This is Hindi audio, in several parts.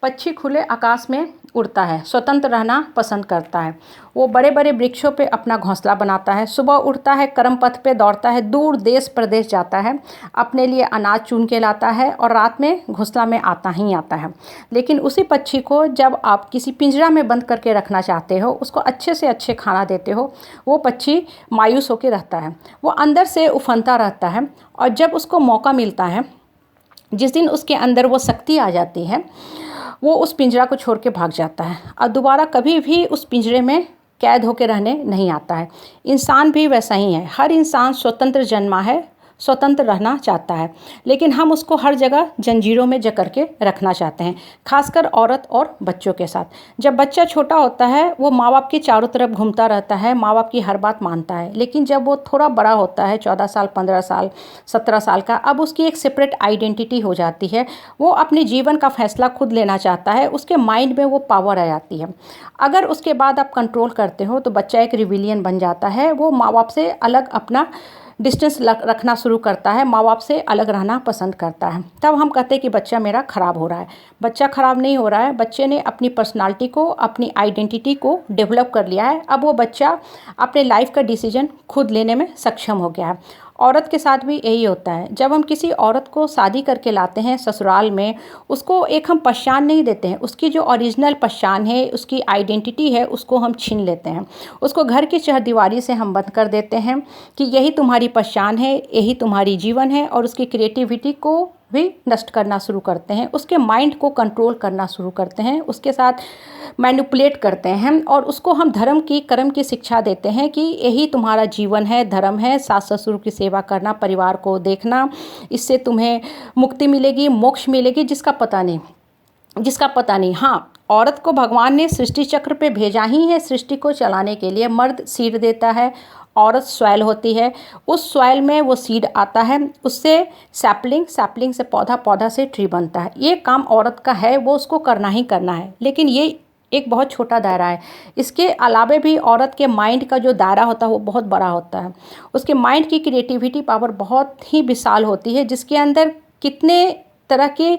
पक्षी खुले आकाश में उड़ता है, स्वतंत्र रहना पसंद करता है। वो बड़े बड़े वृक्षों पे अपना घोंसला बनाता है, सुबह उड़ता है, कर्म पथ पे दौड़ता है, दूर देश प्रदेश जाता है, अपने लिए अनाज चुन के लाता है और रात में घोंसला में आता ही आता है। लेकिन उसी पक्षी को जब आप किसी पिंजरा में बंद करके रखना चाहते हो, उसको अच्छे से अच्छे खाना देते हो, वो पक्षी मायूस होकर रहता है, वो अंदर से उफनता रहता है। और जब उसको मौका मिलता है, जिस दिन उसके अंदर वो शक्ति आ जाती है, वो उस पिंजरा को छोड़ के भाग जाता है और दोबारा कभी भी उस पिंजरे में कैद होकर रहने नहीं आता है। इंसान भी वैसा ही है। हर इंसान स्वतंत्र जन्मा है, स्वतंत्र रहना चाहता है, लेकिन हम उसको हर जगह जंजीरों में जकड़ के रखना चाहते हैं, खासकर औरत और बच्चों के साथ। जब बच्चा छोटा होता है, वो माँ बाप के चारों तरफ घूमता रहता है, माँ बाप की हर बात मानता है। लेकिन जब वो थोड़ा बड़ा होता है, 14 साल, 15 साल, 17 साल का, अब उसकी एक सेपरेट आइडेंटिटी हो जाती है। वो अपने जीवन का फैसला खुद लेना चाहता है, उसके माइंड में वो पावर आ जाती है। अगर उसके बाद आप कंट्रोल करते हो तो बच्चा एक रिविलियन बन जाता है। वो माँ बाप से अलग अपना डिस्टेंस रखना शुरू करता है, माँ बाप से अलग रहना पसंद करता है। तब हम कहते हैं कि बच्चा मेरा ख़राब हो रहा है। बच्चा ख़राब नहीं हो रहा है, बच्चे ने अपनी पर्सनालिटी को, अपनी आइडेंटिटी को डेवलप कर लिया है। अब वो बच्चा अपने लाइफ का डिसीजन खुद लेने में सक्षम हो गया है। औरत के साथ भी यही होता है। जब हम किसी औरत को शादी करके लाते हैं ससुराल में, उसको एक हम पहचान नहीं देते हैं, उसकी जो ओरिजिनल पहचान है, उसकी आइडेंटिटी है, उसको हम छीन लेते हैं। उसको घर की चहारदीवारी से हम बंद कर देते हैं कि यही तुम्हारी पहचान है, यही तुम्हारी जीवन है, और उसकी क्रिएटिविटी को भी नष्ट करना शुरू करते हैं, उसके माइंड को कंट्रोल करना शुरू करते हैं, उसके साथ मैनिपुलेट करते हैं और उसको हम धर्म की, कर्म की शिक्षा देते हैं कि यही तुम्हारा जीवन है, धर्म है, सास ससुर की सेवा करना, परिवार को देखना, इससे तुम्हें मुक्ति मिलेगी, मोक्ष मिलेगी। जिसका पता नहीं। हाँ, औरत को भगवान ने सृष्टि चक्र पे भेजा ही है सृष्टि को चलाने के लिए। मर्द सीड देता है, औरत सॉइल होती है। उस सॉइल में वो सीड आता है, उससे सैपलिंग से पौधा, पौधा से ट्री बनता है। ये काम औरत का है, वो उसको करना ही करना है। लेकिन ये एक बहुत छोटा दायरा है। इसके अलावे भी औरत के माइंड का जो दायरा होता है वो बहुत बड़ा होता है। उसके माइंड की क्रिएटिविटी पावर बहुत ही विशाल होती है, जिसके अंदर कितने तरह के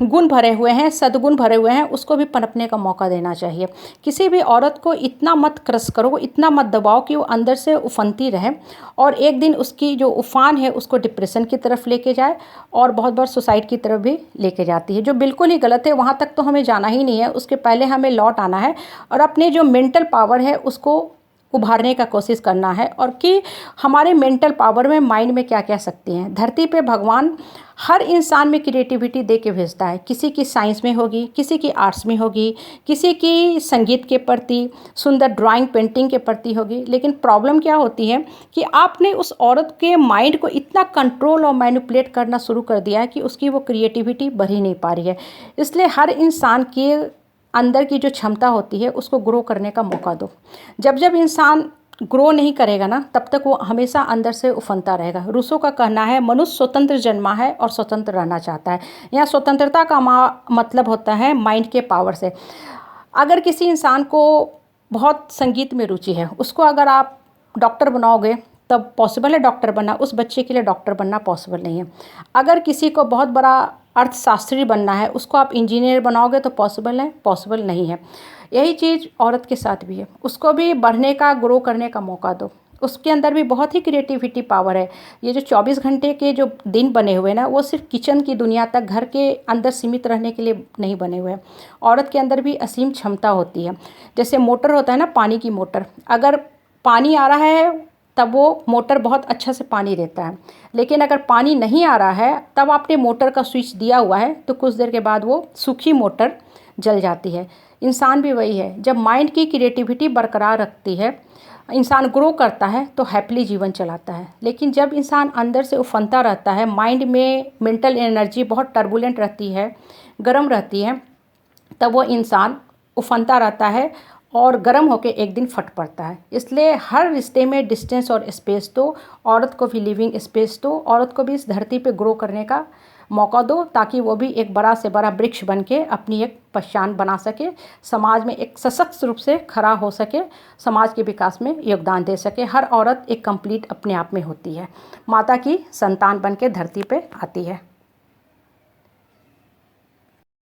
गुण भरे हुए हैं, सद्गुण भरे हुए हैं, उसको भी पनपने का मौका देना चाहिए। किसी भी औरत को इतना मत क्रश करो, इतना मत दबाओ कि वो अंदर से उफनती रहे और एक दिन उसकी जो उफान है उसको डिप्रेशन की तरफ लेके जाए और बहुत बार सुसाइड की तरफ भी लेके जाती है, जो बिल्कुल ही गलत है। वहाँ तक तो हमें जाना ही नहीं है, उसके पहले हमें लौट आना है और अपने जो मेंटल पावर है उसको उभारने का कोशिश करना है। और कि हमारे मेंटल पावर में, माइंड में क्या क्या शक्ति हैं। धरती पे भगवान हर इंसान में क्रिएटिविटी दे के भेजता है। किसी की साइंस में होगी, किसी की आर्ट्स में होगी, किसी की संगीत के प्रति, सुंदर ड्राइंग पेंटिंग के प्रति होगी। लेकिन प्रॉब्लम क्या होती है कि आपने उस औरत के माइंड को इतना कंट्रोल और मैनिपुलेट करना शुरू कर दिया है कि उसकी वो क्रिएटिविटी बढ़ ही नहीं पा रही है। इसलिए हर इंसान के अंदर की जो क्षमता होती है उसको ग्रो करने का मौका दो। जब जब इंसान ग्रो नहीं करेगा ना, तब तक वो हमेशा अंदर से उफनता रहेगा। रूसो का कहना है, मनुष्य स्वतंत्र जन्मा है और स्वतंत्र रहना चाहता है। यहाँ स्वतंत्रता का मतलब होता है माइंड के पावर से। अगर किसी इंसान को बहुत संगीत में रुचि है, उसको अगर आप डॉक्टर बनाओगे तब पॉसिबल है डॉक्टर बनना, उस बच्चे के लिए डॉक्टर बनना पॉसिबल नहीं है। अगर किसी को बहुत बड़ा अर्थशास्त्री बनना है, उसको आप इंजीनियर बनाओगे तो पॉसिबल है, पॉसिबल नहीं है। यही चीज़ औरत के साथ भी है। उसको भी बढ़ने का, ग्रो करने का मौका दो। उसके अंदर भी बहुत ही क्रिएटिविटी पावर है। ये जो 24 घंटे के जो दिन बने हुए ना, वो सिर्फ किचन की दुनिया तक, घर के अंदर सीमित रहने के लिए नहीं बने हुए हैं। औरत के अंदर भी असीम क्षमता होती है। जैसे मोटर होता है ना, पानी की मोटर, अगर पानी आ रहा है तब वो मोटर बहुत अच्छा से पानी देता है। लेकिन अगर पानी नहीं आ रहा है, तब आपने मोटर का स्विच दिया हुआ है तो कुछ देर के बाद वो सूखी मोटर जल जाती है। इंसान भी वही है। जब माइंड की क्रिएटिविटी बरकरार रखती है, इंसान ग्रो करता है तो हैप्पीली जीवन चलाता है। लेकिन जब इंसान अंदर से उफनता रहता है, माइंड में मेंटल एनर्जी बहुत टर्बुलेंट रहती है, गर्म रहती है, तब वो इंसान उफनता रहता है और गर्म होकर एक दिन फट पड़ता है। इसलिए हर रिश्ते में डिस्टेंस और स्पेस दो, औरत को भी लिविंग स्पेस दो, औरत को भी इस धरती पे ग्रो करने का मौका दो, ताकि वो भी एक बड़ा से बड़ा वृक्ष बन के अपनी एक पहचान बना सके, समाज में एक सशक्त रूप से खड़ा हो सके, समाज के विकास में योगदान दे सके। हर औरत एक कंप्लीट अपने आप में होती है, माता की संतान बन के धरती पे आती है।